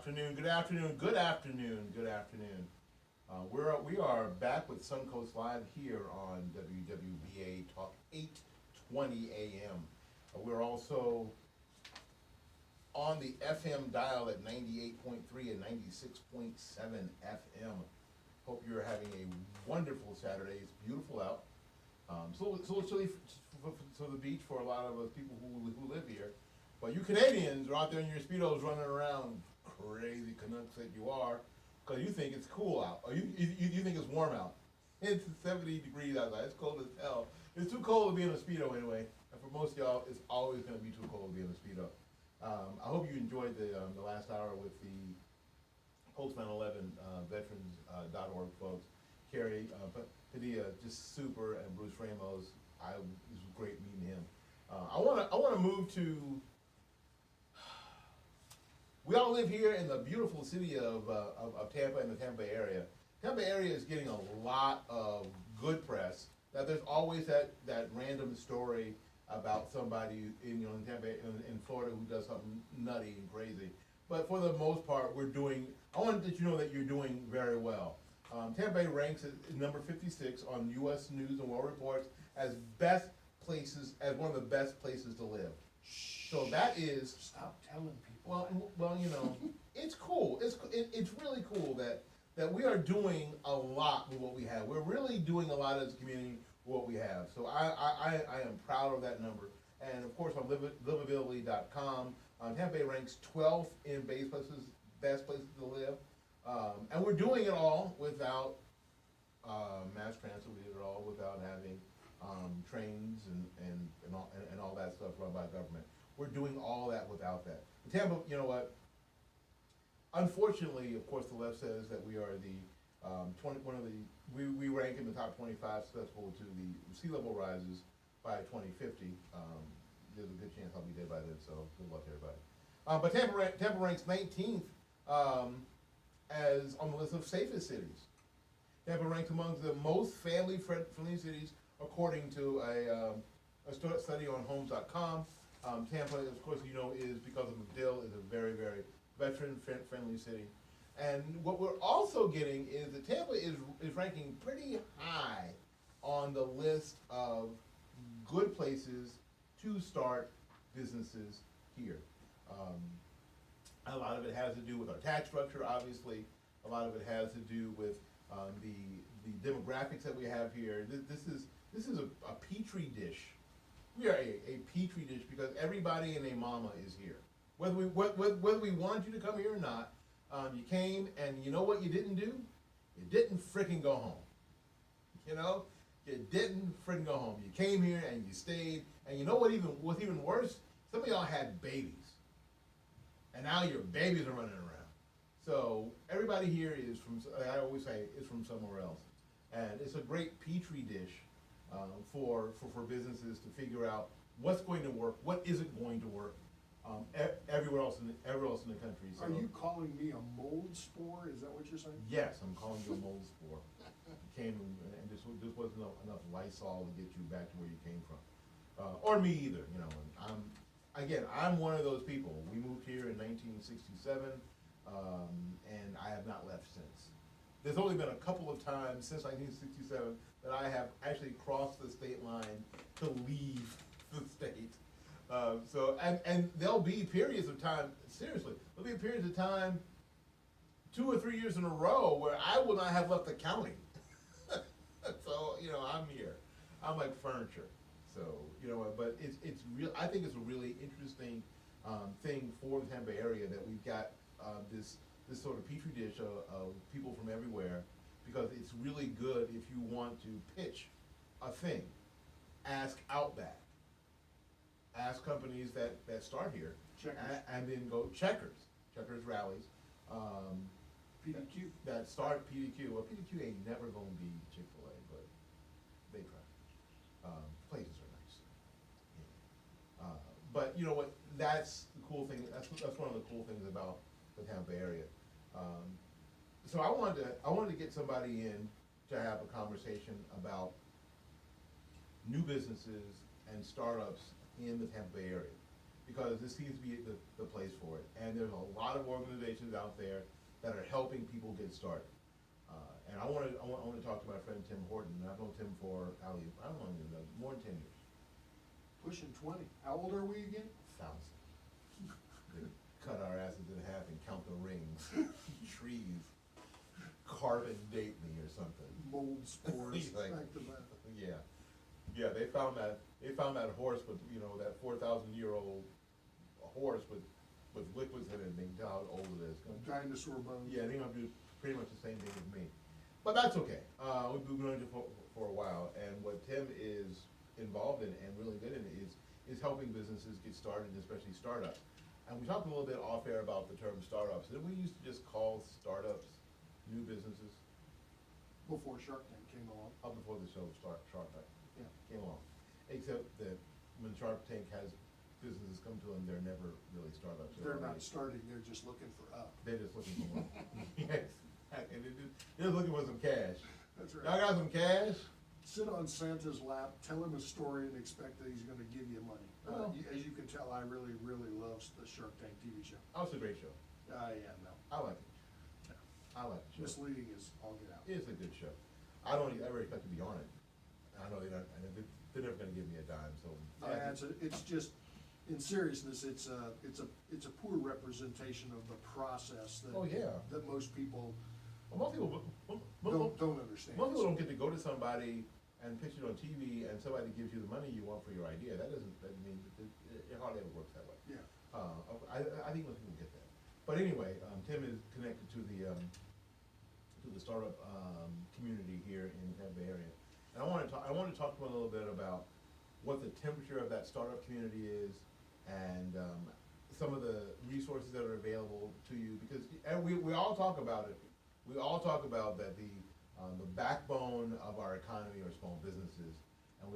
afternoon, good afternoon, good afternoon, good afternoon. We are back with Suncoast Live here on WWBA Talk 820 AM. We're also on the FM dial at 98.3 and 96.7 FM. Hope you're having a wonderful Saturday. It's beautiful out. So it's a little chilly for the beach for a lot of us people who live here. But you Canadians are out there in your Speedos running around, crazy Canucks that you are, because you think it's cool out, or you think it's warm out. It's 70 degrees outside. It's cold as hell. It's too cold to be in a Speedo anyway. And for most of y'all, it's always going to be too cold to be in a Speedo. I hope you enjoyed the last hour with the post 9/11 veterans.org folks. Carrie Padilla, just super, and Bruce Ramos. It was great meeting him. I want to move to. We all live here in the beautiful city of Tampa and the Tampa Bay area. Tampa Bay area is getting a lot of good press. Now there's always that random story about somebody in Tampa Bay, in Florida who does something nutty and crazy. But for the most part, I want to let you know that you're doing very well. Tampa Bay ranks at number 56 on U.S. News and World Report's as one of the best places to live. So that is. Stop telling people. Well, it's cool. It's really cool that we are doing a lot with what we have. We're really doing a lot as a community with what we have. So I am proud of that number. And of course on livability.com, Tampa Bay ranks 12th in best places to live. And we're doing it all without mass transit. We did it all without having trains and all that stuff run by government. We're doing all that without that. Tampa, you know what? Unfortunately, of course, the left says that we are we rank in the top 25 susceptible to the sea level rises by 2050. There's a good chance I'll be dead by then, so good luck to everybody. But Tampa ranks 19th as on the list of safest cities. Tampa ranks among the most family-friendly cities according to a study on homes.com. Tampa, of course, is because of McDill, is a very, very veteran-friendly city. And what we're also getting is that Tampa is ranking pretty high on the list of good places to start businesses here. A lot of it has to do with our tax structure, obviously. A lot of it has to do with the demographics that we have here. This is a petri dish. We are a petri dish because everybody and their mama is here. Whether we wanted you to come here or not, you came, and you know what you didn't do? You didn't frickin' go home. You didn't frickin' go home. You came here and you stayed, and you know what's even worse? Some of y'all had babies, and now your babies are running around. So everybody here is I always say, is from somewhere else, and it's a great petri dish for businesses to figure out what's going to work, what isn't going to work, everywhere else in the country. So, are you calling me a mold spore? Is that what you're saying? Yes, I'm calling you a mold spore. You came and this wasn't enough Lysol to get you back to where you came from, or me either. And I'm one of those people. We moved here in 1967, and I have not left since. There's only been a couple of times since 1967 that I have actually crossed the state line to leave the state. And there'll be periods of time, seriously, there'll be periods of time, 2 or 3 years in a row, where I will not have left the county. So, I'm here. I'm like furniture. So, but it's real. I think it's a really interesting thing for the Tampa Bay area that we've got this sort of petri dish of people from everywhere, because it's really good if you want to pitch a thing. Ask Outback. Ask companies that start here. And then go Checkers rallies. PDQ. That start PDQ. Well, PDQ ain't never going to be Chick-fil-A, but they try. Places are nice. But you know what? That's the cool thing. That's one of the cool things about the Tampa Bay area. So I wanted to get somebody in to have a conversation about new businesses and startups in the Tampa Bay area, because this seems to be the place for it. And there's a lot of organizations out there that are helping people get started. And I want to talk to my friend Tim Horton, and I've known Tim for, I don't know, more than 10 years. Pushing 20. How old are we again? 1,000. They cut our asses in half and count the rings, trees, carbon date me or something. Mold spores, Like, back to back. Yeah, they found that horse with, that 4,000-year-old horse with liquids in it, and they can tell how old it is. Dinosaur bones. Yeah, they're gonna do pretty much the same thing with me. But that's okay. We've been doing it for a while, and what Tim is involved in and really good in is helping businesses get started, especially startups. And we talked a little bit off air about the term startups. And we used to just call startups new businesses Before Shark Tank came along. up before the show Shark Tank Yeah. came along. Except that when Shark Tank has businesses come to them, they're never really startups. They're not starting, they're just looking for up. They're just looking for money. Yes, and they're looking for some cash. That's Y'all right. got some cash? Sit on Santa's lap, tell him a story and expect that he's gonna give you money. Well- As you can tell, I really, really love the Shark Tank TV show. Oh, it's a great show. Yeah, no. I like it. I like the show. Misleading is all get out. It's a good show. I don't ever expect to be on it. I know they're never gonna give me a dime, so. I like Yeah, it. it's just, in seriousness, it's a poor representation of the process that. Oh, yeah. That most people Well, most people, don't understand. most people don't get to go to somebody and pitch it on TV and somebody gives you the money you want for your idea. That mean, it hardly ever works that way. Yeah. I think most people get that. But anyway, Tim is connected to the startup, community here in the Tampa Bay area. And I want to talk to him a little bit about what the temperature of that startup community is and, some of the resources that are available to you, because, and we all talk about it. We all talk about that the backbone of our economy are small businesses. And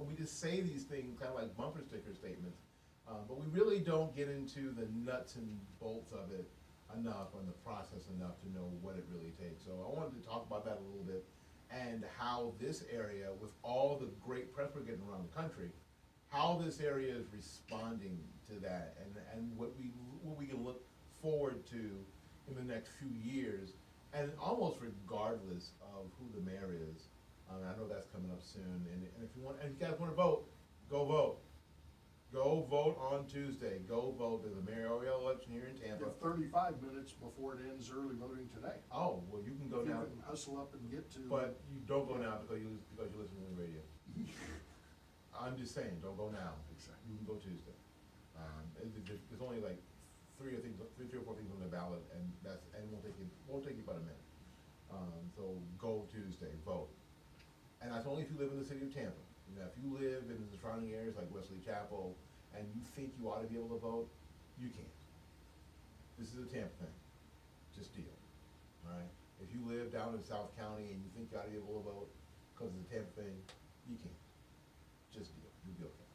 we just say these things kind of like bumper sticker statements. But we really don't get into the nuts and bolts of it enough, and the process enough to know what it really takes. So I wanted to talk about that a little bit, and how this area, with all the great press we're getting around the country, how this area is responding to that, and what we can look forward to in the next few years, and almost regardless of who the mayor is. I know that's coming up soon, and if you guys want to vote, go vote. Go vote on Tuesday. Go vote. There's a mayoral election here in You Tampa. have 35 minutes before it ends early voting today. Oh, well, you can go If you now, can hustle up and get to. but you don't go now because you listen to the radio. I'm just saying, don't go now. Exactly. You can go Tuesday. There's only like three or four things on the ballot, and it won't take you but a minute. So go Tuesday, vote. And that's only if you live in the city of Tampa. If you live in the surrounding areas like Wesley Chapel, and you think you ought to be able to vote, you can't. This is a Tampa thing. Just deal, all right? If you live down in South County and you think you ought to be able to vote because it's a Tampa thing, you can't. Just deal. You'll be okay.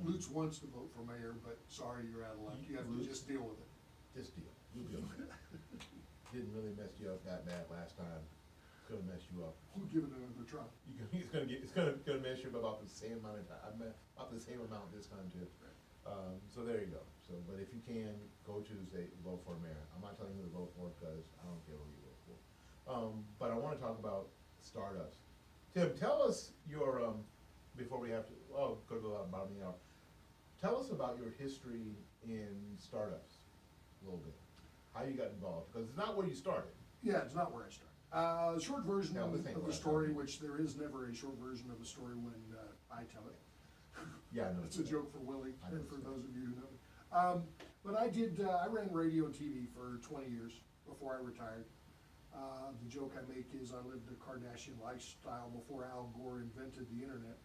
Lutz wants to vote for mayor, but sorry, you're out of luck. You have to Lutz- just deal with it. Just deal. You'll be okay. Didn't really mess you up that bad last time. It's gonna mess you up. We'll give it another try. It's gonna mess you up about the same amount of time, about the same amount this time too. So there you go. So, but if you can, go Tuesday, vote for mayor. I'm not telling you to vote for it, because I don't care who you vote for. But I wanna talk about startups. Tim, tell us your, before we have to, go to the bottom of the hour. Tell us about your history in startups, a little bit. How you got involved, because it's not where you started. Yeah, it's not where I started. Short version No, of this ain't the where I story, started. which there is never a short version of a story when I tell it. Yeah, I know. It's a joke for Willie I and know for so. those of you who know me. But I ran radio and TV for 20 years before I retired. The joke I make is I lived a Kardashian lifestyle before Al Gore invented the internet.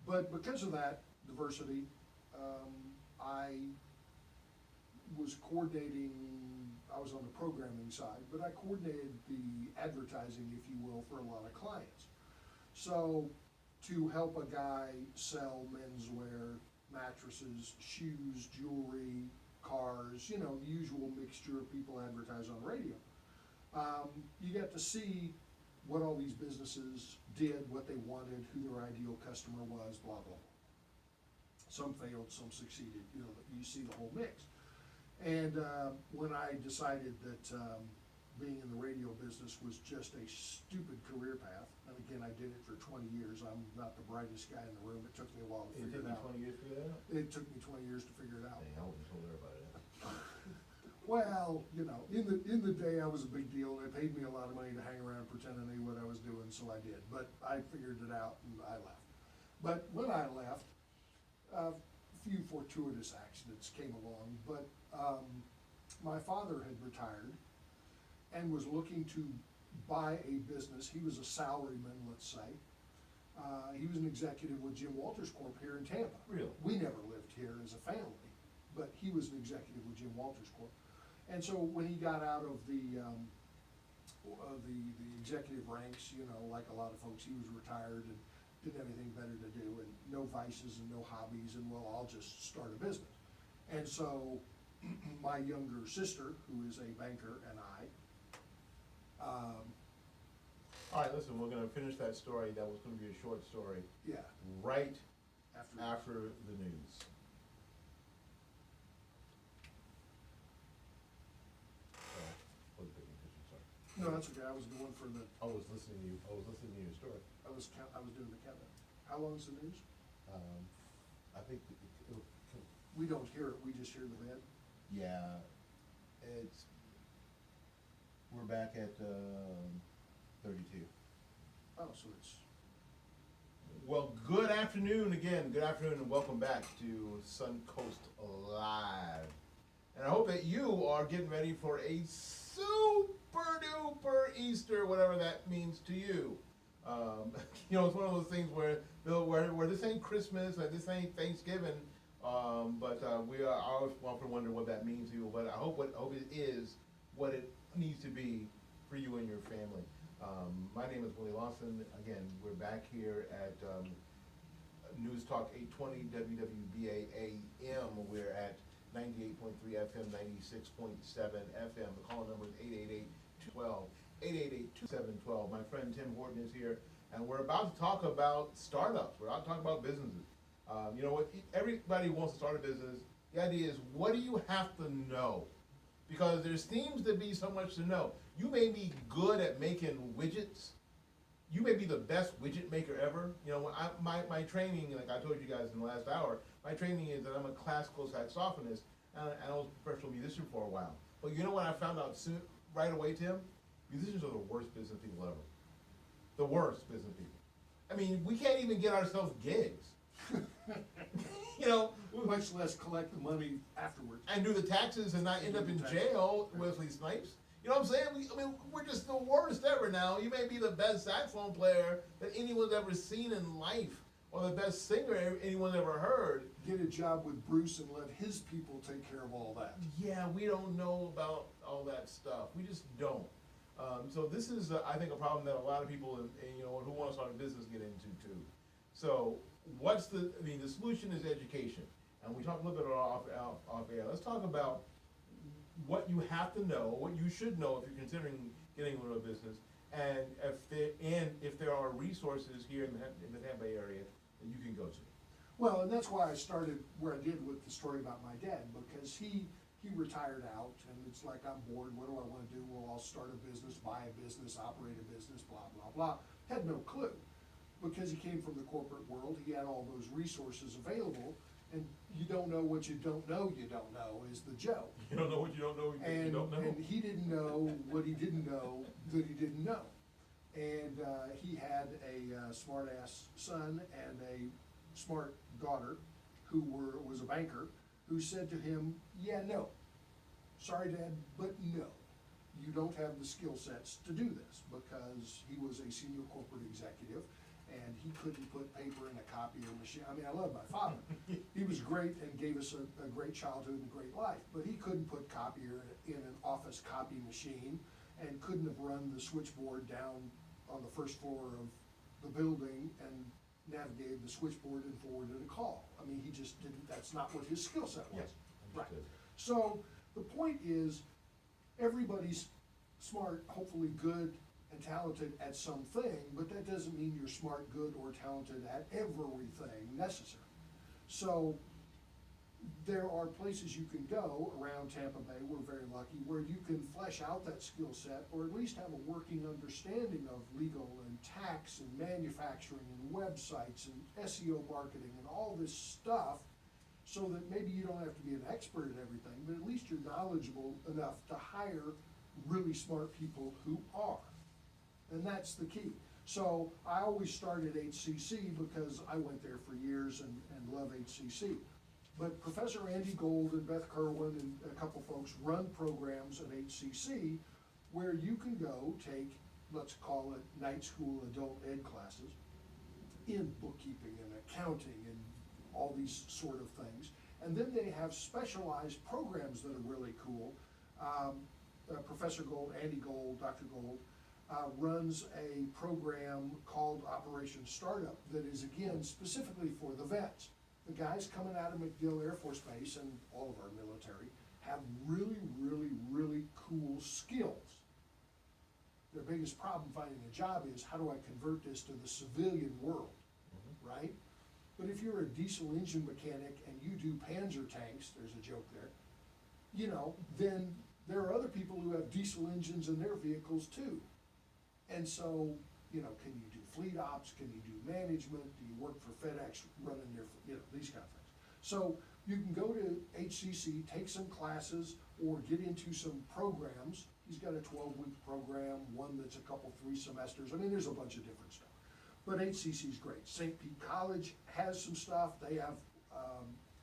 But because of that diversity, I was coordinating, I was on the programming side, but I coordinated the advertising, if you will, for a lot of clients. So to help a guy sell menswear, mattresses, shoes, jewelry, cars, the usual mixture of people advertise on radio. You get to see what all these businesses did, what they wanted, who their ideal customer was, blah, blah, blah. Some failed, some succeeded, you know, you see the whole mix. And when I decided that being in the radio business was just a stupid career path, and again, I did it for 20 years, I'm not the brightest guy in the room, it took me a while to It figure took it you out. 20 years to figure that out? It took me 20 years to figure it out. Dang, I wouldn't have told everybody that. Well, you know, in the day, I was a big deal, and it paid me a lot of money to hang around and pretend I knew what I was doing, so I did. But I figured it out, and I left. But when I left, a few fortuitous accidents came along, but my father had retired and was looking to buy a business. He was a salaryman, let's say. He was an executive with Jim Walters Corp here in Tampa. Really? We never lived here as a family, but he was an executive with Jim Walters Corp. And so when he got out of the executive ranks, you know, like a lot of folks, he was retired and didn't have anything better to do, and no vices and no hobbies, and well, I'll just start a business. And so my younger sister, who is a banker, and All right, listen, we're gonna finish that story. That was gonna be a short story. yeah, Right after. after the news. Wasn't paying attention, sorry. No, that's okay, I was going for the, I was listening to you, I was listening to your story. I was doing the countdown. How long's the news? I think, We don't hear it, we just hear the band. yeah, we're back at 32. Oh, so it's, Well, good afternoon again, good afternoon and welcome back to Suncoast Live. And I hope that you are getting ready for a super duper Easter, whatever that means to you. You know, it's one of those things where this ain't Christmas, and this ain't Thanksgiving, but I always often wonder what that means to you, but I hope it is what it needs to be for you and your family. My name is Willie Lawson. Again, we're back here at News Talk 820 WWBA AM. We're at 98.3 FM, 96.7 FM. The call number is 888-212, 888-2712. My friend Tim Horton is here, and we're about to talk about startups. We're about to talk about businesses. You know what? Everybody wants to start a business. The idea is, what do you have to know? Because there seems to be so much to know. You may be good at making widgets. You may be the best widget maker ever. You know, my training, like I told you guys in the last hour, my training is that I'm a classical saxophonist, and I was a professional musician for a while. But you know what I found out right away, Tim? Musicians are the worst business people ever. The worst business people. I mean, we can't even get ourselves gigs. You know, much less collect the money afterwards. and do the taxes and not end up in jail, Wesley Snipes. You know what I'm saying? We're just the worst ever now. You may be the best saxophone player that anyone's ever seen in life, or the best singer anyone's ever heard. Get a job with Bruce and let his people take care of all that. Yeah, we don't know about all that stuff. We just don't. So this is, I think, a problem that a lot of people, you know, who want to start a business get into too. So the solution is education. And we talked a little bit off air. Let's talk about what you have to know, what you should know if you're considering getting into a business, and if there are resources here in the Tampa Bay area that you can go to. Well, and that's why I started where I did with the story about my dad, because he retired out, and it's like, I'm bored, what do I wanna do? Well, I'll start a business, buy a business, operate a business, blah, blah, blah. Had no clue, because he came from the corporate world, he had all those resources available, and you don't know what you don't know is the joke. You don't know what you don't know, you don't know. And he didn't know what he didn't know that he didn't know. And he had a smart-ass son and a smart daughter who was a banker, who said to him, yeah, no, sorry, Dad, but no, you don't have the skill sets to do this, because he was a senior corporate executive, and he couldn't put paper in a copier machine. I mean, I love my father. He was great and gave us a great childhood and a great life, but he couldn't put copier in an office copy machine, and couldn't have run the switchboard down on the first floor of the building and navigated the switchboard and forwarded a call. I mean, he just didn't, that's not what his skill set was. Yes, Right. understood. So the point is, everybody's smart, hopefully good and talented at something, but that doesn't mean you're smart, good, or talented at everything necessary. So there are places you can go around Tampa Bay, we're very lucky, where you can flesh out that skill set, or at least have a working understanding of legal and tax and manufacturing and websites and SEO marketing and all this stuff, so that maybe you don't have to be an expert at everything, but at least you're knowledgeable enough to hire really smart people who are. And that's the key. So I always start at HCC because I went there for years and love HCC. But Professor Andy Gold and Beth Kerwin and a couple folks run programs at HCC where you can go take, let's call it night school adult ed classes in bookkeeping and accounting and all these sort of things. And then they have specialized programs that are really cool. Professor Gold, Andy Gold, Dr. Gold, runs a program called Operation Startup that is, again, specifically for the vets. The guys coming out of MacDill Air Force Base and all of our military have really, really, really cool skills. Their biggest problem finding a job is, how do I convert this to the civilian world, right? But if you're a diesel engine mechanic and you do Panzer tanks, there's a joke there, you know, then there are other people who have diesel engines in their vehicles too. And so, you know, can you do fleet ops? Can you do management? Do you work for FedEx running their, you know, these kind of things. So you can go to HCC, take some classes, or get into some programs. He's got a 12-week program, one that's a couple, 3 semesters. I mean, there's a bunch of different stuff. But HCC's great. St. Pete College has some stuff. They have,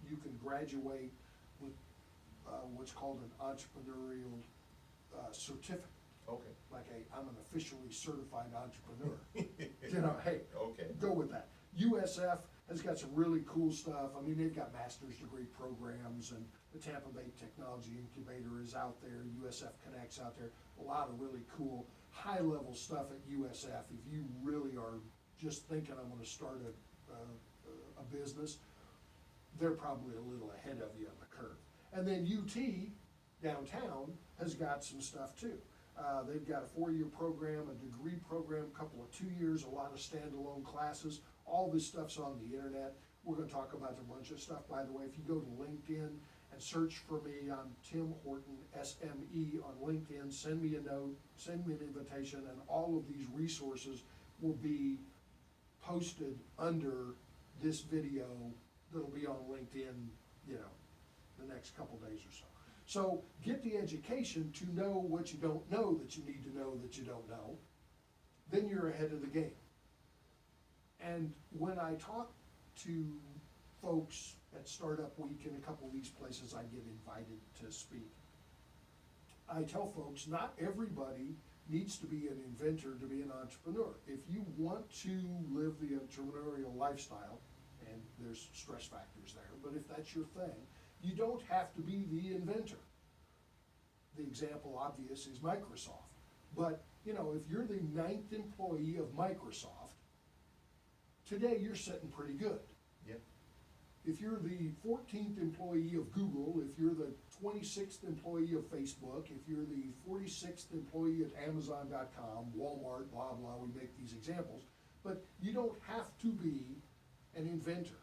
you can graduate with what's called an entrepreneurial certificate. Okay. Like I'm an officially certified entrepreneur. You know, hey, Okay. go with that. USF has got some really cool stuff. I mean, they've got master's degree programs, and the Tampa Bay Technology Incubator is out there. USF Connect's out there. A lot of really cool high-level stuff at USF. If you really are just thinking I'm going to start a business, they're probably a little ahead of you on the curve. And then UT downtown has got some stuff too. They've got a 4-year program, a degree program, a couple of 2 years, a lot of standalone classes. All this stuff's on the internet. We're going to talk about a bunch of stuff, by the way. If you go to LinkedIn and search for me, I'm Tim Horton, SME on LinkedIn. Send me a note, send me an invitation, and all of these resources will be posted under this video that'll be on LinkedIn, you know, the next couple days or so. So get the education to know what you don't know that you need to know that you don't know. Then you're ahead of the game. And when I talk to folks at Startup Week and a couple of these places I get invited to speak, I tell folks not everybody needs to be an inventor to be an entrepreneur. If you want to live the entrepreneurial lifestyle, and there's stress factors there, but if that's your thing, you don't have to be the inventor. The example obvious is Microsoft. But, you know, if you're the 9th employee of Microsoft, today you're sitting pretty good. Yeah. If you're the 14th employee of Google, if you're the 26th employee of Facebook, if you're the 46th employee at Amazon.com, Walmart, blah, blah, we make these examples, but you don't have to be an inventor.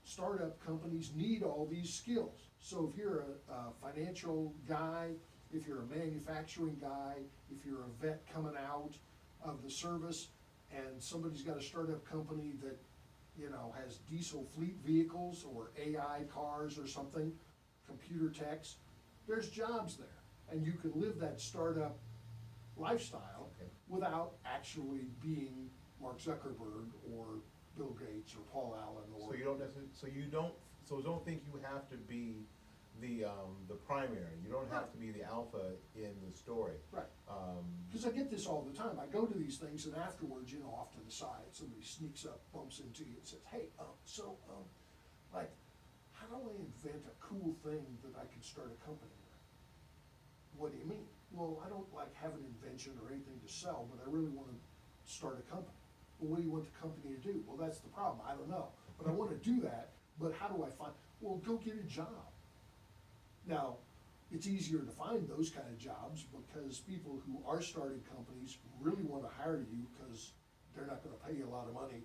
Startup companies need all these skills. So if you're a financial guy, if you're a manufacturing guy, if you're a vet coming out of the service, and somebody's got a startup company that, you know, has diesel fleet vehicles or AI cars or something, computer techs, there's jobs there. And you can live that startup lifestyle without actually being Mark Zuckerberg or Bill Gates or Paul Allen or. So you don't necessarily, don't think you have to be the primary. You don't have to be the alpha in the story. Right. Because I get this all the time. I go to these things and afterwards, you know, off to the side, somebody sneaks up, bumps into you and says, hey, like, how do I invent a cool thing that I can start a company with? What do you mean? Well, I don't like have an invention or anything to sell, but I really want to start a company. Well, what do you want the company to do? Well, that's the problem. I don't know. But I want to do that, but how do I find? Well, go get a job. Now, it's easier to find those kind of jobs because people who are starting companies really want to hire you because they're not going to pay you a lot of money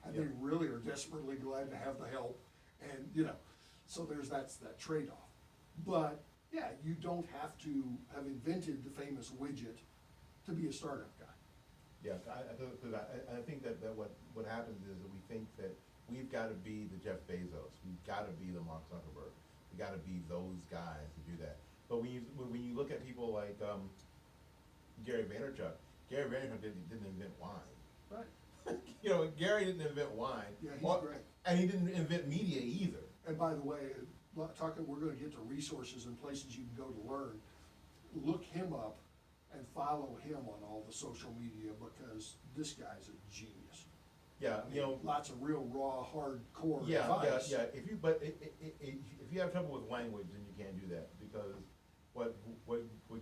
And they really are desperately glad to have the help, and, so that's that trade-off. But, yeah, you don't have to have invented the famous widget to be a startup guy. Yeah, I think that what happens is that we think that we've gotta be the Jeff Bezos, we've gotta be the Mark Zuckerberg, we gotta be those guys to do that. But when you look at people like, Gary Vaynerchuk didn't invent wine. Right. Gary didn't invent wine. Yeah, he's great. And he didn't invent media either. And by the way, we're gonna get to resources and places you can go to learn. Look him up and follow him on all the social media, because this guy's a genius. Yeah, Lots of real raw, hardcore yeah, advice. yeah. If you have trouble with language, then you can't do that, because what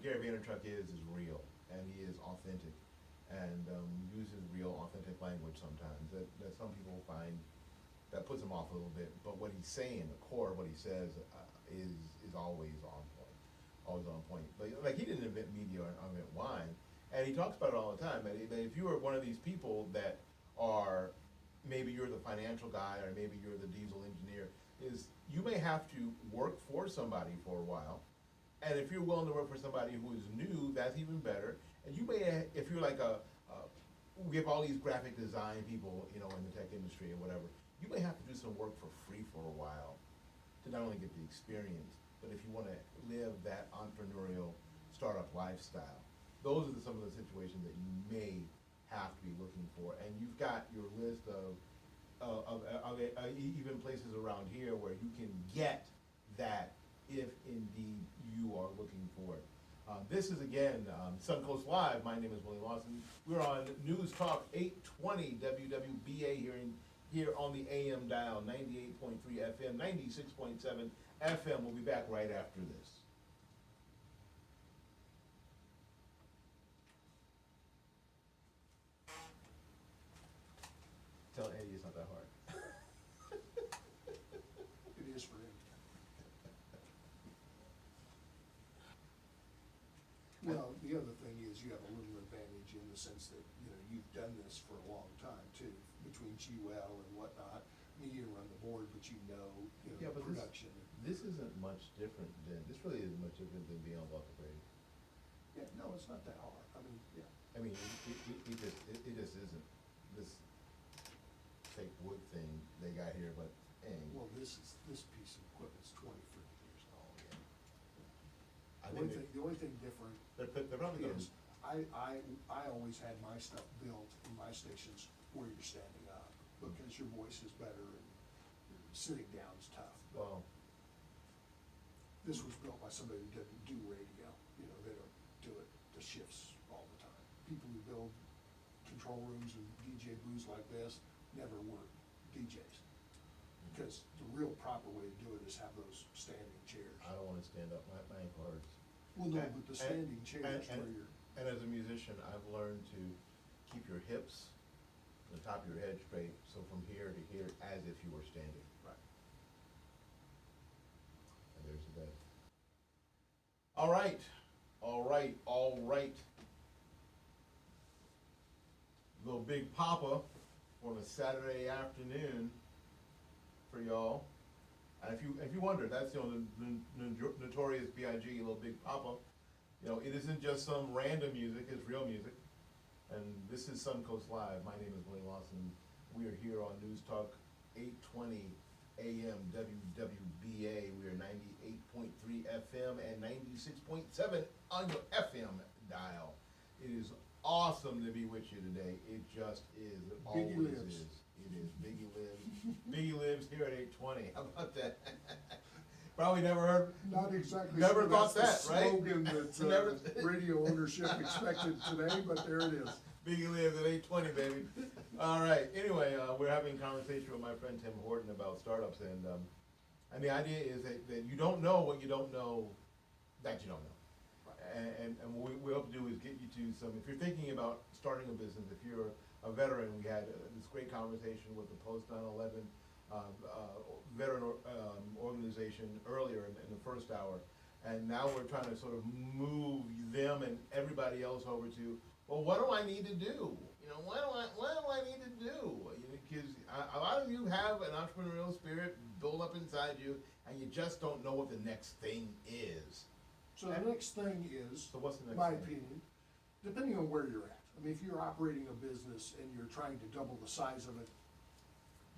Gary Vaynerchuk is real, and he is authentic, and uses real, authentic language sometimes that some people find that puts him off a little bit. But what he's saying, the core of what he says, is always on point, always on point. But like, he didn't invent media or invent wine, and he talks about it all the time. That if you are one of these people that are, maybe you're the financial guy, or maybe you're the diesel engineer, is you may have to work for somebody for a while, and if you're willing to work for somebody who is new, that's even better. And you may, if you're like we have all these graphic design people, in the tech industry or whatever, you may have to do some work for free for a while to not only get the experience, but if you want to live that entrepreneurial startup lifestyle, those are some of the situations that you may have to be looking for. And you've got your list of even places around here where you can get that if indeed you are looking for it. This is again Suncoast Live. My name is Willie Lawson. We're on News Talk 820 WWBA here on the AM dial, 98.3 FM, 96.7 FM. We'll be back right after this. Tell Eddie it's not that hard. It is for him. Well, the other thing is you have a little advantage in the sense that, you've done this for a long time too, between GWell and whatnot. You didn't run the board, but Yeah, but production. This isn't much different this really isn't much different than being on block operating. Yeah, no, it's not that hard. I mean, yeah. I mean, it just isn't this fake wood thing they got here, but dang. Well, this piece of equipment's 20 freaking years old. I The think only thing different they're probably gonna. is, I always had my stuff built in my stations where you're standing up, because your voice is better and sitting down's tough. Well, This was built by somebody who didn't do radio, they don't do it, the shifts all the time. People who build control rooms and DJ booths like this never were DJs. Because the real proper way to do it is have those standing chairs. I don't wanna stand up, my ankle hurts. Well, no, but the standing chairs and- where you're, And as a musician, I've learned to keep your hips, the top of your head straight, so from here to here, as if you were standing. right. And there's the bed. All right, all right, all right. Little Big Papa on a Saturday afternoon for y'all. And if you wonder, that's the notorious B.I.G. Little Big Papa. It isn't just some random music; it's real music. And this is Suncoast Live. My name is Willie Lawson. We are here on News Talk 820 AM WWBA. We are 98.3 FM and 96.7 on your FM dial. It is awesome to be with you today. It just is. It Biggie always lives. is. It is. Biggie lives. Biggie lives here at 820. How about that? Probably never heard. Not exactly. Never sure thought that's that, right? the slogan that Never- radio ownership expected today, but there it is. Biggie lives at 820, baby. All right. Anyway, we're having a conversation with my friend Tim Horton about startups, and the idea is that you don't know what you don't know that you don't know. And what we hope to do is get you to some. If you're thinking about starting a business, if you're a veteran, we had this great conversation with the post 9/11 veteran organization earlier in the first hour, and now we're trying to sort of move them and everybody else over to, well, what do I need to do? What do I need to do? because a lot of you have an entrepreneurial spirit built up inside you, and you just don't know what the next thing is. So the next thing is, So what's the next my thing? opinion, depending on where you're at. I mean, if you're operating a business and you're trying to double the size of it,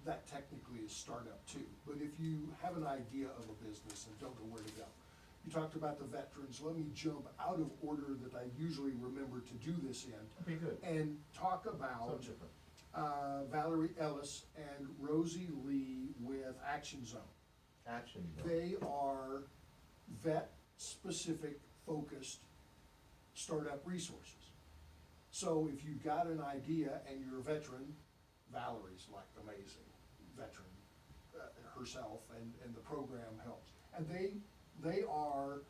that technically is startup too. But if you have an idea of a business and don't know where to go, you talked about the veterans. Let me jump out of order that I usually remember to do this in Okay, good. and talk about Something different. Valerie Ellis and Rosie Lee with Action Zone. Action. Zone. They are vet-specific, focused startup resources. So if you've got an idea and you're a veteran, Valerie's like amazing veteran herself, and the program helps. And they are,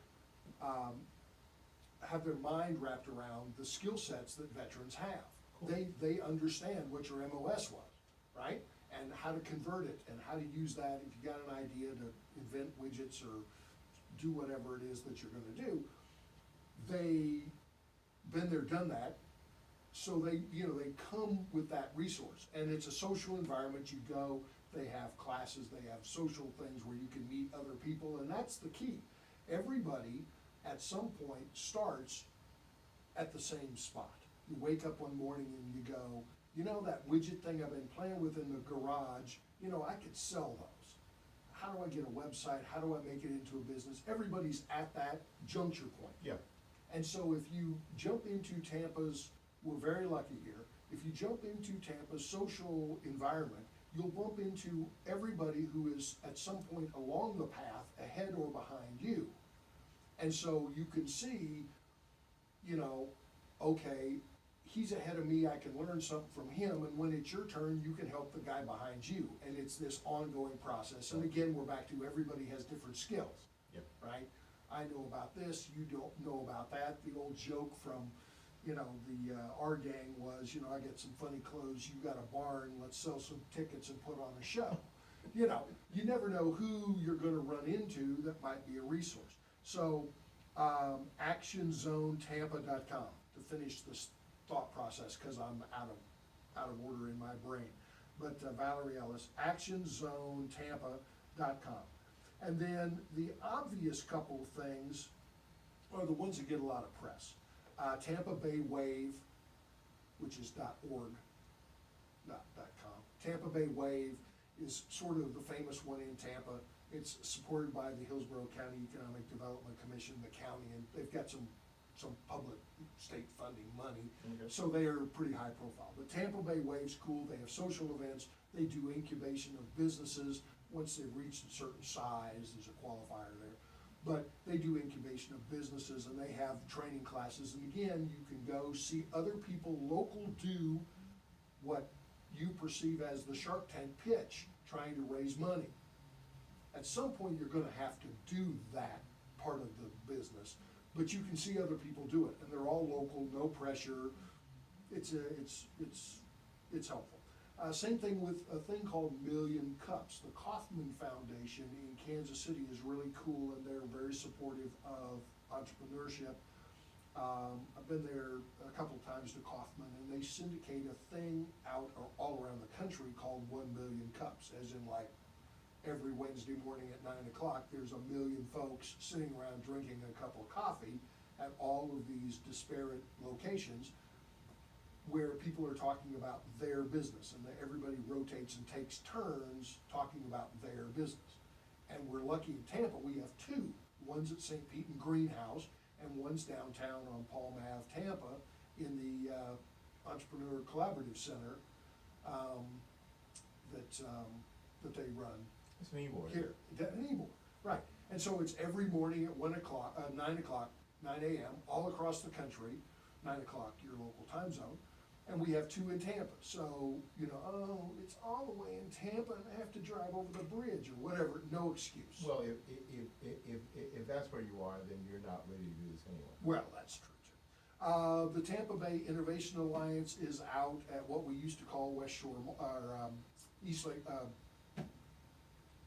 have their mind wrapped around the skill sets that veterans have. Cool. They understand what your MOS was, right? And how to convert it and how to use that if you got an idea to invent widgets or do whatever it is that you're gonna do. They been there, done that. So they come with that resource, and it's a social environment. You go, they have classes, they have social things where you can meet other people, and that's the key. Everybody at some point starts at the same spot. You wake up one morning and you go, you know, that widget thing I've been playing with in the garage, you know, I could sell those. How do I get a website? How do I make it into a business? Everybody's at that juncture point. Yeah. And so if you jump into Tampa's, we're very lucky here, if you jump into Tampa's social environment, you'll bump into everybody who is at some point along the path, ahead or behind you. And so you can see, you know, okay, he's ahead of me, I can learn something from him, and when it's your turn, you can help the guy behind you. And it's this ongoing process. And again, we're back to everybody has different skills, Yep. right? I know about this, you don't know about that. The old joke from, you know, the our gang was, you know, I get some funny clothes, you got a barn, let's sell some tickets and put on a show. You know, you never know who you're gonna run into that might be a resource. So, actionzonetampa.com to finish this thought process, cause I'm out of order in my brain. But Valerie Ellis, actionzonetampa.com. And then the obvious couple of things are the ones that get a lot of press. TampaBay Wave, which is .org, not .com. TampaBay Wave is sort of the famous one in Tampa. It's supported by the Hillsborough County Economic Development Commission, the county, and they've got some public state funding money. Okay. So they are pretty high profile. But TampaBay Wave's cool. They have social events. They do incubation of businesses. Once they've reached a certain size, there's a qualifier there. But they do incubation of businesses, and they have training classes. And again, you can go see other people local do what you perceive as the Shark Tank pitch, trying to raise money. At some point, you're gonna have to do that part of the business, but you can see other people do it, and they're all local, no pressure. It's helpful. Same thing with a thing called Million Cups. The Kauffman Foundation in Kansas City is really cool, and they're very supportive of entrepreneurship. I've been there a couple times to Kauffman, and they syndicate a thing out all around the country called 1 Million Cups, as in like every Wednesday morning at 9 o'clock, there's 1 million folks sitting around drinking a cup of coffee at all of these disparate locations where people are talking about their business, and everybody rotates and takes turns talking about their business. And we're lucky in Tampa, we have two. One's at St. Pete and Greenhouse, and one's downtown on Palm Ave, Tampa, in the Entrepreneur Collaborative Center that they run. It's an e-board. Here, an e-board, right. And so it's every morning at 9 a.m., all across the country, 9 o'clock your local time zone. And we have two in Tampa. So, you know, oh, it's all the way in Tampa and I have to drive over the bridge or whatever, no excuse. Well, if that's where you are, then you're not ready to do this anyway. Well, that's true too. The Tampa Bay Innovation Alliance is out at what we used to call West Shore, or East Lake, I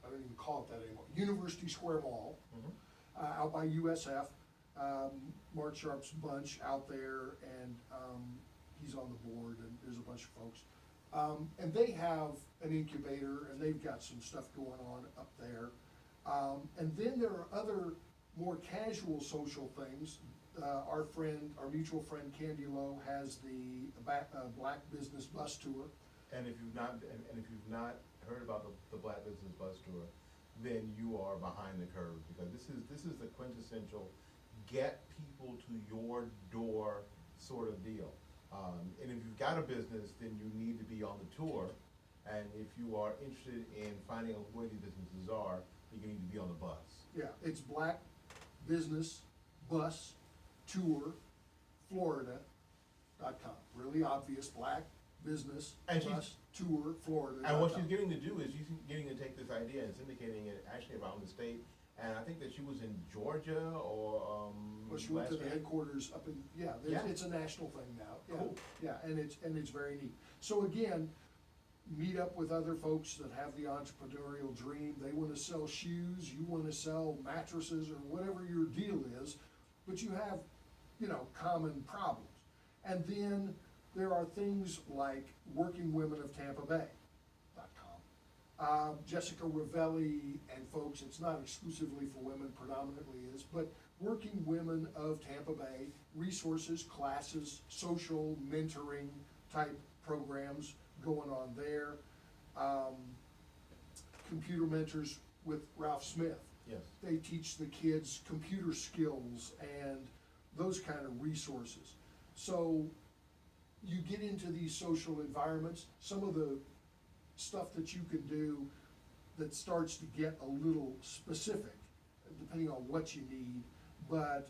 don't even call it that anymore, University Square Mall, out by USF. Mark Sharp's bunch out there, and he's on the board, and there's a bunch of folks. And they have an incubator, and they've got some stuff going on up there. And then there are other more casual social things. Our mutual friend Candy Lowe has the Black Business Bus Tour. And if you've not, and if you've not heard about the Black Business Bus Tour, then you are behind the curve, because this is the quintessential get people to your door sort of deal. And if you've got a business, then you need to be on the tour. And if you are interested in finding out where these businesses are, then you need to be on the bus. Yeah, it's Black Business Bus Tour Florida.com. Really obvious, Black Business And Bus Tour Florida. And what she's getting to do is she's getting to take this idea and syndicating it actually around the state. And I think that she was in Georgia or Well, she went to last the year. headquarters up in, yeah, Yeah. it's a national thing now. Yeah, Cool. Yeah, and it's very neat. So again, meet up with other folks that have the entrepreneurial dream. They wanna sell shoes, you wanna sell mattresses, or whatever your deal is, but you have, common problems. And then there are things like Working Women of TampaBay.com. Jessica Ravelli and folks, it's not exclusively for women, predominantly is, but Working Women of Tampa Bay, resources, classes, social mentoring type programs going on there. Computer Mentors with Ralph Smith. Yes. They teach the kids computer skills and those kind of resources. So you get into these social environments, some of the stuff that you can do that starts to get a little specific, depending on what you need. But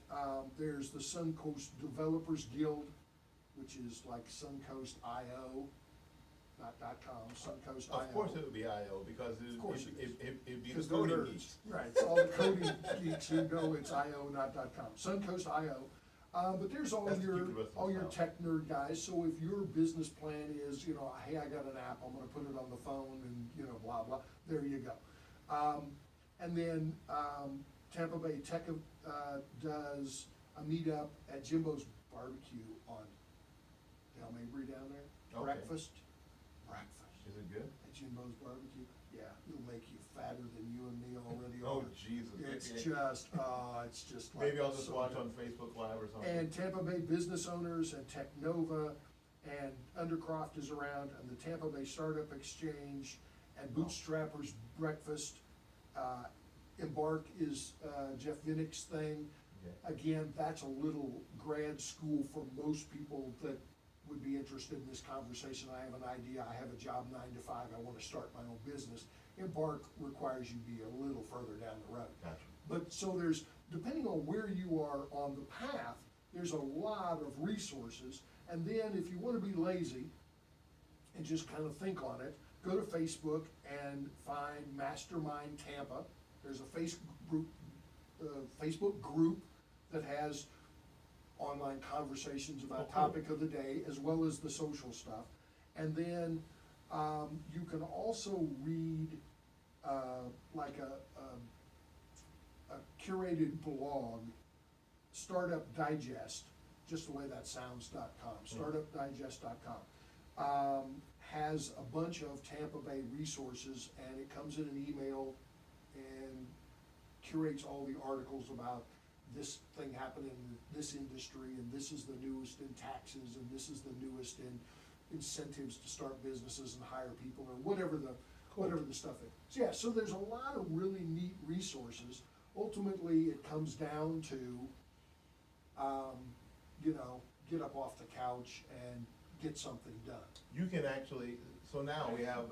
there's the Suncoast Developers Guild, which is like Suncoast.io, not .com, Suncoast.io. Of course it would be IO, because Of course it is. it'd be the Because they're coding nerds. geeks. Right, it's all the coding geeks who know it's IO, not .com, Suncoast.io. But there's all That's to keep your, the rest of all us your out. tech nerd guys, so if your business plan is, hey, I got an app, I'm gonna put it on the phone and, blah, blah, there you go. And then, Tampa Bay Tech, does a meetup at Jimbo's Barbecue on Del Mabry down there. Okay. Breakfast. Is it good? At Jimbo's Barbecue, yeah, it'll make you fatter than you and me already Oh, are. Jesus. It's Maybe- just like. Maybe I'll just so watch good. on Facebook Live or something. And Tampa Bay Business Owners and Technova and Undercroft is around, and the Tampa Bay Startup Exchange and Bootstrappers Breakfast. Embark is Jeff Vinnick's thing. Okay. Again, that's a little grad school for most people that would be interested in this conversation. I have an idea, I have a job 9 to 5, I wanna start my own business. Embark requires you be a little further down the road. Gotcha. But so there's, depending on where you are on the path, there's a lot of resources. And then if you wanna be lazy and just kind of think on it, go to Facebook and find Mastermind Tampa. There's a Facebook group that has online conversations about Oh, cool. topic of the day, as well as the social stuff. And then, you can also read, like a curated blog, Startup Digest, just the way that sounds.com, startupdigest.com, has a bunch of Tampa Bay resources, and it comes in an email and curates all the articles about this thing happening in this industry, and this is the newest in taxes, and this is the newest in incentives to start businesses and hire people, or whatever the stuff is. So yeah, so there's a lot of really neat resources. Ultimately, it comes down to, get up off the couch and get something done. You can actually, so now we have,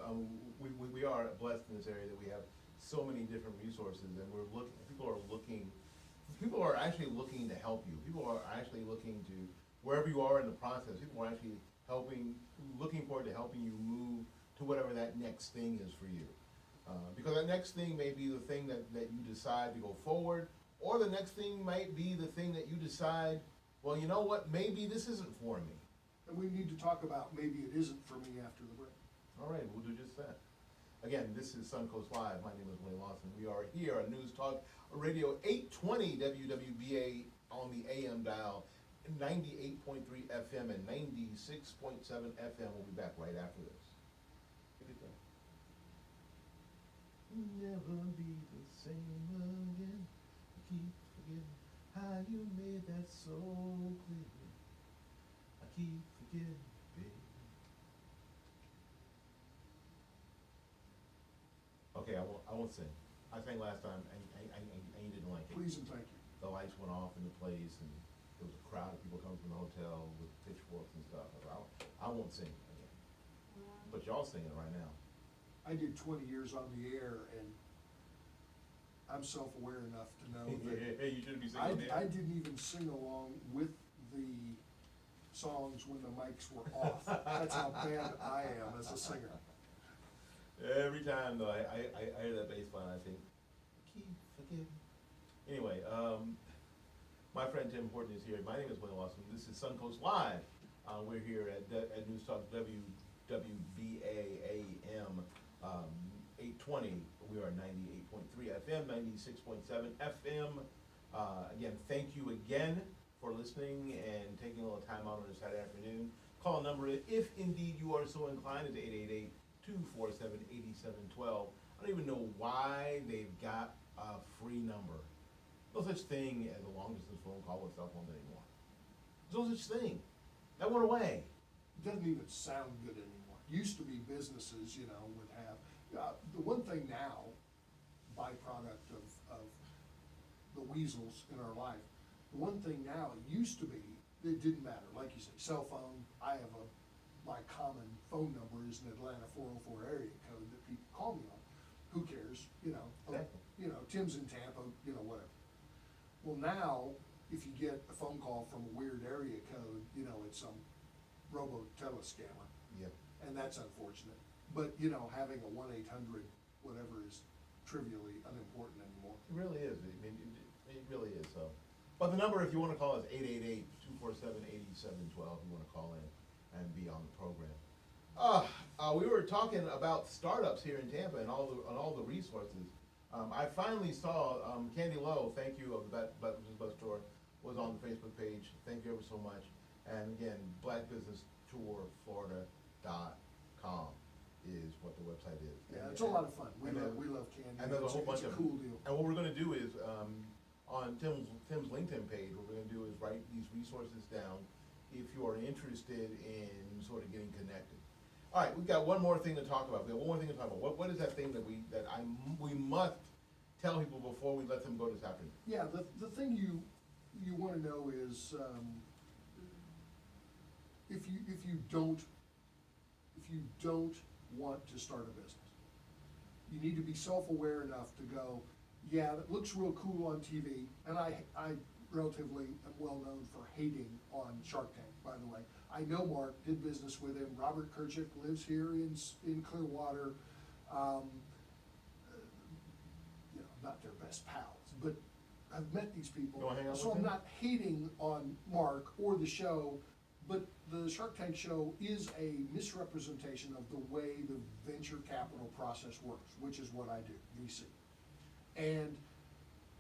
we are blessed in this area that we have so many different resources, and people are actually looking to help you. People are actually looking to, wherever you are in the process, people are actually looking forward to helping you move to whatever that next thing is for you. Because that next thing may be the thing that you decide to go forward, or the next thing might be the thing that you decide, well, you know what, maybe this isn't for me. And we need to talk about maybe it isn't for me after the break. All right, we'll do just that. Again, this is Suncoast Live. My name is Willie Lawson. We are here on News Talk Radio 820 WWBA on the AM dial, 98.3 FM and 96.7 FM. We'll be back right after this. never be the same again. I keep forgetting how you made that so clear. I keep forgetting, baby. Okay, I won't sing. I sang last time, and you didn't like it. Please and thank you. The lights went off in the place, and there was a crowd of people coming from the hotel with pitchforks and stuff. I won't sing again. But y'all singing right now. I did 20 years on the air, and I'm self-aware enough to know that You shouldn't be singing I didn't even sing along with the songs when the mics were off. That's how bad I am as a singer. Every time though, I hear that bass line, I think, keep forgetting. Anyway, my friend Tim Horton is here. My name is Willie Lawson. This is Suncoast Live. We're here at News Talk WWBA AM 820. We are 98.3 FM, 96.7 FM. Again, thank you again for listening and taking a little time out on a Saturday afternoon. Call number, if indeed you are so inclined, is 888-247-8712. I don't even know why they've got a free number. No such thing as a long distance phone call with cell phones anymore. There's no such thing. That went away. It doesn't even sound good anymore. Used to be businesses, you know, would have, the one thing now, byproduct of the weasels in our life, the one thing now, it used to be, it didn't matter, like you say, cell phone, my common phone number is an Atlanta 404 area code that people call me on. Who cares, you know? Exactly. You know, Tim's in Tampa, you know, whatever. Well, now, if you get a phone call from a weird area code, you know, it's some robo-tele-scammer, Yeah. and that's unfortunate. But, you know, having a 1-800 whatever is trivially unimportant anymore. It really is. I mean, it really is, so. But the number, if you wanna call, is 888-247-8712, you wanna call in and be on the program. We were talking about startups here in Tampa and all the resources. I finally saw, Candy Lowe, thank you, of that Business Buzz Tour, was on the Facebook page. Thank you ever so much. And again, blackbusinesstourflorida.com is what the website is. Yeah, it's a lot of fun. We love Candy. And there's a whole bunch It's of a cool deal. And what we're gonna do is, on Tim's LinkedIn page, what we're gonna do is write these resources down if you are interested in sort of getting connected. All right, we've got one more thing to talk about. We have one more thing to talk about. What is that thing that we must tell people before we let them go this afternoon? Yeah, the thing you wanna know is, if you don't want to start a business, you need to be self-aware enough to go, yeah, that looks real cool on TV, and I relatively am well known for hating on Shark Tank, by the way. I know Mark, did business with him. Robert Kirchhoff lives here in Clearwater. You know, not their best pals, but I've met these people. You wanna hang out So with I'm him? not hating on Mark or the show, but the Shark Tank show is a misrepresentation of the way the venture capital process works, which is what I do, VC. And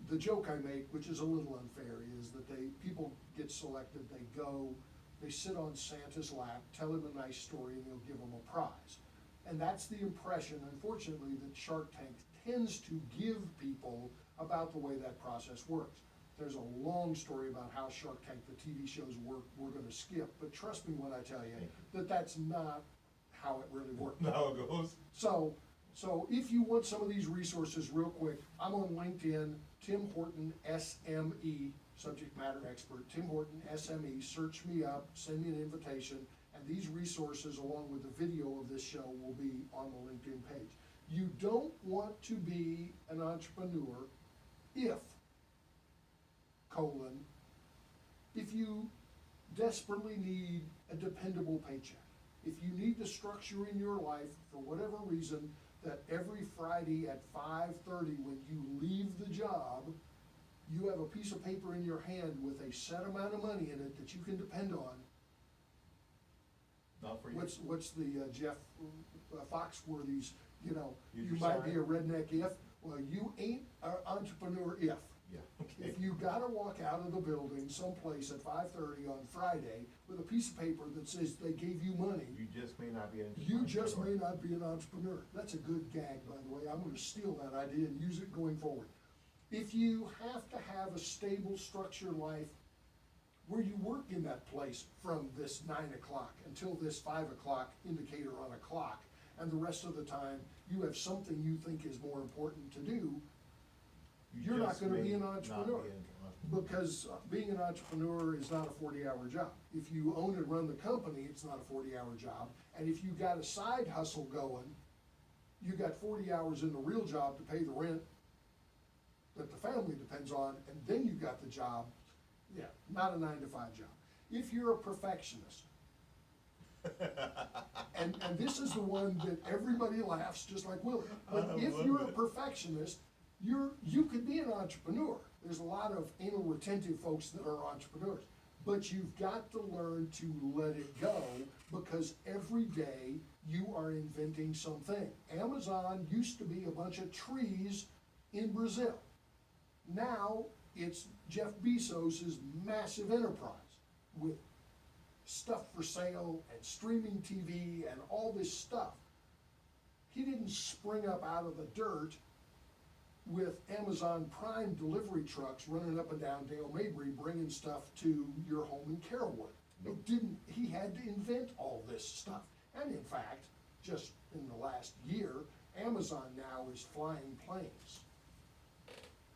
the joke I make, which is a little unfair, is that people get selected, they go, they sit on Santa's lap, tell him a nice story, and he'll give them a prize. And that's the impression, unfortunately, that Shark Tank tends to give people about the way that process works. There's a long story about how Shark Tank, the TV shows work, we're gonna skip, but trust me when I tell you that that's not how it really works. Not how it goes. So if you want some of these resources real quick, I'm on LinkedIn, Tim Horton SME, subject matter expert, Tim Horton SME, search me up, send me an invitation, and these resources along with the video of this show will be on the LinkedIn page. You don't want to be an entrepreneur if you desperately need a dependable paycheck. If you need the structure in your life for whatever reason, that every Friday at 5:30 when you leave the job, you have a piece of paper in your hand with a set amount of money in it that you can depend on. Not for you. What's the Jeff Foxworthy's, you know, Use you your might be a sign. redneck if, well, you ain't an entrepreneur if. Yeah, okay. If you gotta walk out of the building someplace at 5:30 on Friday with a piece of paper that says they gave you money. You just may not be an You just may entrepreneur. not be an entrepreneur. That's a good gag, by the way. I'm gonna steal that idea and use it going forward. If you have to have a stable, structured life where you work in that place from this 9 o'clock until this 5 o'clock indicator on a clock, and the rest of the time you have something you think is more important to do, you're not just gonna may be an not entrepreneur. be an entrepreneur. Because being an entrepreneur is not a 40-hour job. If you own and run the company, it's not a 40-hour job. And if you got a side hustle going, you got 40 hours in the real job to pay the rent that the family depends on, and then you got the job, yeah, not a 9-to-5 job. If you're a perfectionist, and this is the one that everybody laughs, just like Willie, but I if love you're a it. perfectionist, you could be an entrepreneur. There's a lot of anal retentive folks that are entrepreneurs, but you've got to learn to let it go, because every day you are inventing something. Amazon used to be a bunch of trees in Brazil. Now it's Jeff Bezos's massive enterprise with stuff for sale and streaming TV and all this stuff. He didn't spring up out of the dirt with Amazon Prime delivery trucks running up and down Dale Mabry bringing stuff to your home in Carrollwood. It didn't, he had to invent all this stuff. And in fact, just in the last year, Amazon now is flying planes.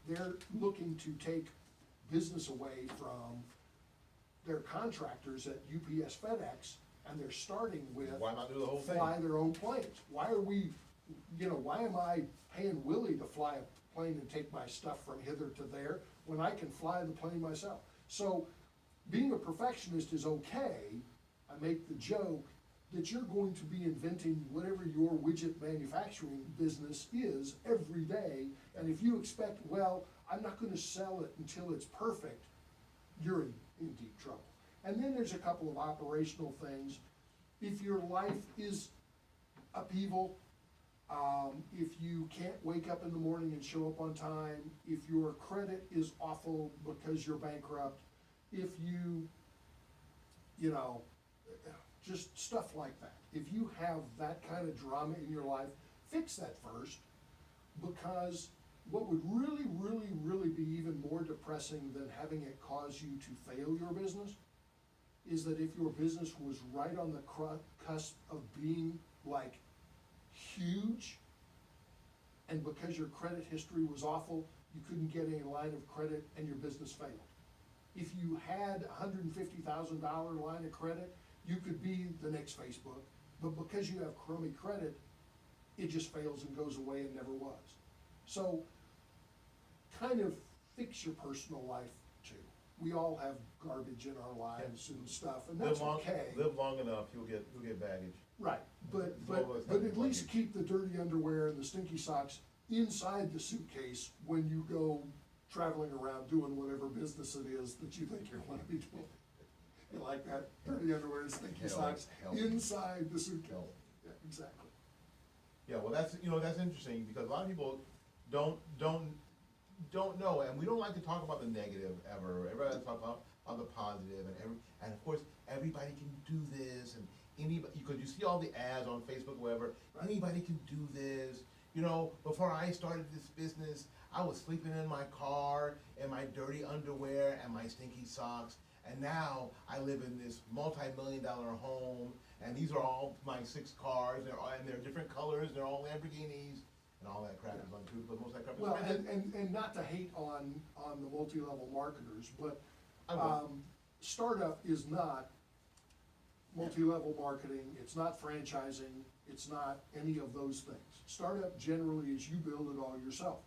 They're looking to take business away from their contractors at UPS, FedEx, and they're starting with Why not do the whole thing? fly their own planes. Why are we, why am I paying Willie to fly a plane and take my stuff from hither to there when I can fly the plane myself? So being a perfectionist is okay. I make the joke that you're going to be inventing whatever your widget manufacturing business is every day. And if you expect, well, I'm not gonna sell it until it's perfect, you're in deep trouble. And then there's a couple of operational things. If your life is upheaval, if you can't wake up in the morning and show up on time, if your credit is awful because you're bankrupt, if just stuff like that. If you have that kind of drama in your life, fix that first, because what would really, really, really be even more depressing than having it cause you to fail your business is that if your business was right on the cusp of being like huge, and because your credit history was awful, you couldn't get any line of credit and your business failed. If you had $150,000 line of credit, you could be the next Facebook, but because you have crummy credit, it just fails and goes away and never was. So kind of fix your personal life too. We all have garbage in our lives and stuff, and that's okay. Live long enough, you'll get baggage. Right, but always have at least luggage. keep the dirty underwear and the stinky socks inside the suitcase when you go traveling around doing whatever business it is that you think you want to be doing. You like that? Dirty underwear and stinky socks inside the suitcase. Yeah, exactly. Yeah, well, that's interesting, because a lot of people don't know, and we don't like to talk about the negative ever. Everybody likes to talk about the positive, and of course, everybody can do this, and anybody, because you see all the ads on Facebook, wherever, Right. anybody can do this. Before I started this business, I was sleeping in my car, in my dirty underwear, and my stinky socks, and now I live in this multi-million-dollar home, and these are all my 6 cars, and they're different colors, they're all Lamborghinis, and all that crap is untrue, because most of that crap is Well, printed. and not to hate on the multi-level marketers, but I will. startup is not multi-level marketing, it's not franchising, it's not any of those things. Startup generally is you build it all yourself.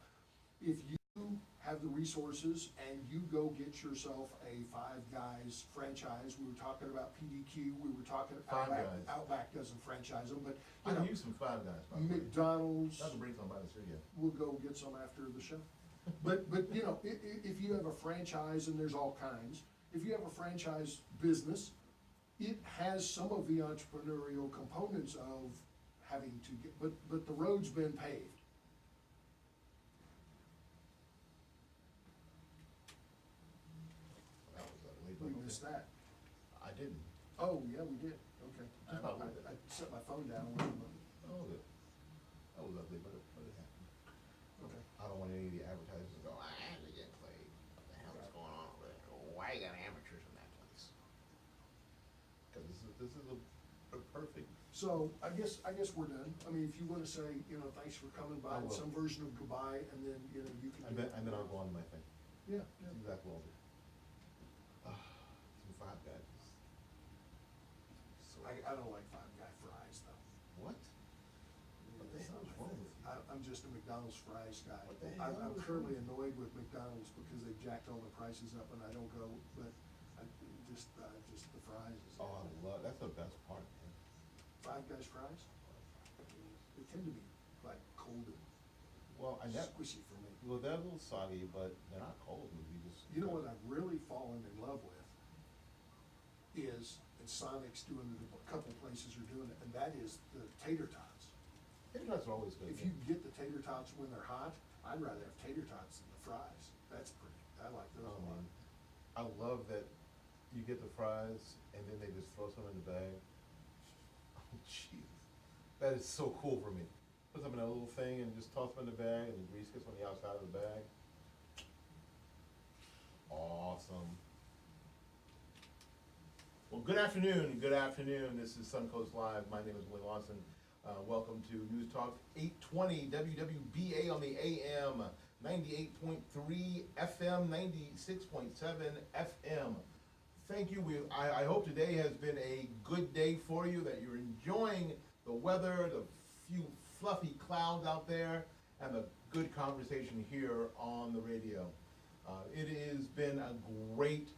If you have the resources and you go get yourself a Five Guys franchise, we were talking about PDQ, we were talking, Five Guys. Outback doesn't franchise them, but I you can know, use some Five Guys, by the way. McDonald's, Not to bring some by the studio. we'll go get some after the show. But if you have a franchise, and there's all kinds, if you have a franchise business, it has some of the entrepreneurial components of having to get, but the road's been paved. missed that. I didn't. Oh, yeah, we did, okay. Just about a little bit. I set my phone down with them. Oh, good. That was ugly, but it happened. Okay. I don't want any of the advertisers to go, they get played. What the hell is going on over there? Why you got amateurs in that place? Because this is a perfect. So, I guess we're done. I mean, if you wanna say, thanks for coming by, I will. some version of goodbye, and then, you can. And then I'll go on to my thing. Yeah, yeah. That's exactly what I'll do. Some Five Guys. So, I don't like Five Guy fries, though. what? What the hell is wrong with you? I'm just a McDonald's fries guy. What the hell I'm is currently wrong? annoyed with McDonald's because they've jacked all the prices up and I don't go, but just the fries is. Oh, I love, that's the best part, man. Five Guys fries? They tend to be like cold and Well, I never, squishy for me. well, they're a little soggy, but they're not cold, you just. You know what I've really fallen in love with is, and Sonic's doing it, a couple places are doing it, and that is the tater tots. Tater tots are always good. If you get the tater tots when they're hot, I'd rather have tater tots than the fries. That's pretty, I like those a lot. I love that you get the fries and then they just throw some in the bag. Oh, jeez. That is so cool for me. Put them in a little thing and just toss them in the bag and the grease gets on the outside of the bag. Awesome. Well, good afternoon. Good afternoon. This is Suncoast Live. My name is Willie Lawson. Welcome to News Talk 820 WWBA on the AM, 98.3 FM, 96.7 FM. Thank you. I hope today has been a good day for you, that you're enjoying the weather, the few fluffy clouds out there, and the good conversation here on the radio. It has been a great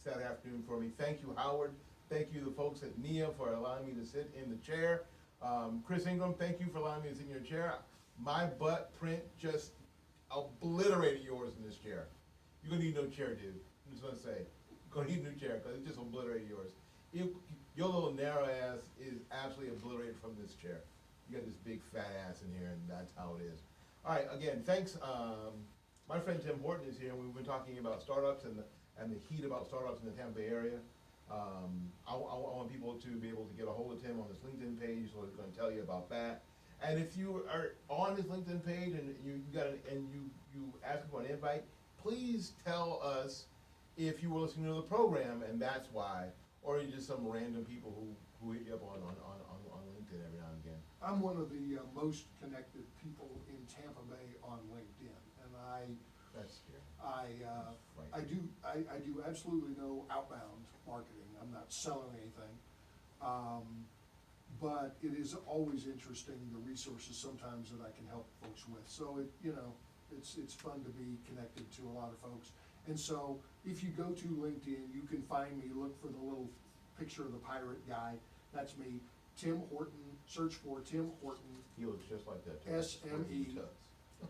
Saturday afternoon for me. Thank you, Howard. Thank you, the folks at NIA, for allowing me to sit in the chair. Chris Ingram, thank you for allowing me to sit in your chair. My butt print just obliterated yours in this chair. You're gonna need no chair, dude. I'm just gonna say, you're gonna need a new chair, because it just obliterated yours. Your little narrow ass is absolutely obliterated from this chair. You got this big fat ass in here, and that's how it is. All right, again, thanks. My friend Tim Horton is here, and we've been talking about startups and the heat about startups in the Tampa Bay area. I want people to be able to get a hold of Tim on his LinkedIn page, so he's gonna tell you about that. And if you are on his LinkedIn page and you ask for an invite, please tell us if you were listening to the program and that's why, or you're just some random people who hit you up on LinkedIn every now and again. I'm one of the most connected people in Tampa Bay on LinkedIn, and That's scary. I do absolutely no outbound marketing. I'm not selling anything. But it is always interesting, the resources sometimes that I can help folks with. So it's fun to be connected to a lot of folks. And so if you go to LinkedIn, you can find me, look for the little picture of the pirate guy. That's me. Tim Horton, search for Tim Horton. He looks just like that. SME,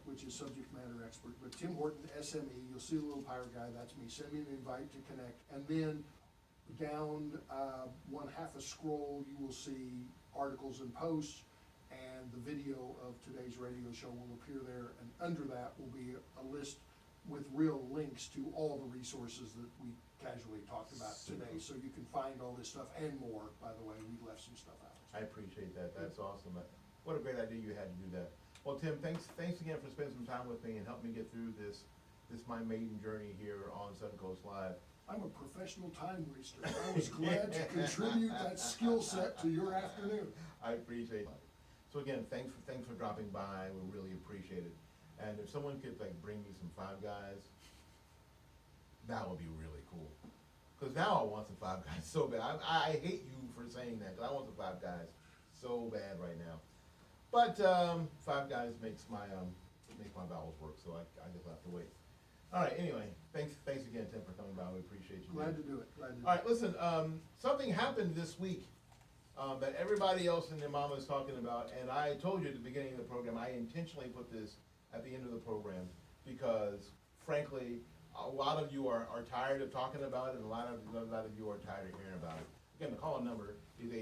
which is subject matter expert, but Tim Horton, SME, you'll see the little pirate guy, that's me. Send me an invite to connect. And then down one half a scroll, you will see articles and posts, and the video of today's radio show will appear there. And under that will be a list with real links to all the resources that we casually talked about today. So you can find all this stuff and more. By the way, we left some stuff out. I appreciate that. That's awesome. What a great idea you had to do that. Well, Tim, thanks again for spending some time with me and helping me get through this my maiden journey here on Suncoast Live. I'm a professional time waster. I was glad to contribute that skill set to your afternoon. I appreciate it. So again, thanks for dropping by. We really appreciate it. And if someone could bring me some Five Guys, that would be really cool. Because now I want some Five Guys so bad. I hate you for saying that, because I want some Five Guys so bad right now. But Five Guys makes my bowels work, so I just have to wait. All right, anyway, thanks again, Tim, for coming by. We appreciate you. Glad to do it. Glad to do it. All right, listen, something happened this week that everybody else in their mama is talking about, and I told you at the beginning of the program, I intentionally put this at the end of the program because, frankly, a lot of you are tired of talking about it, and a lot of you are tired of hearing about it. Again, the call-in number is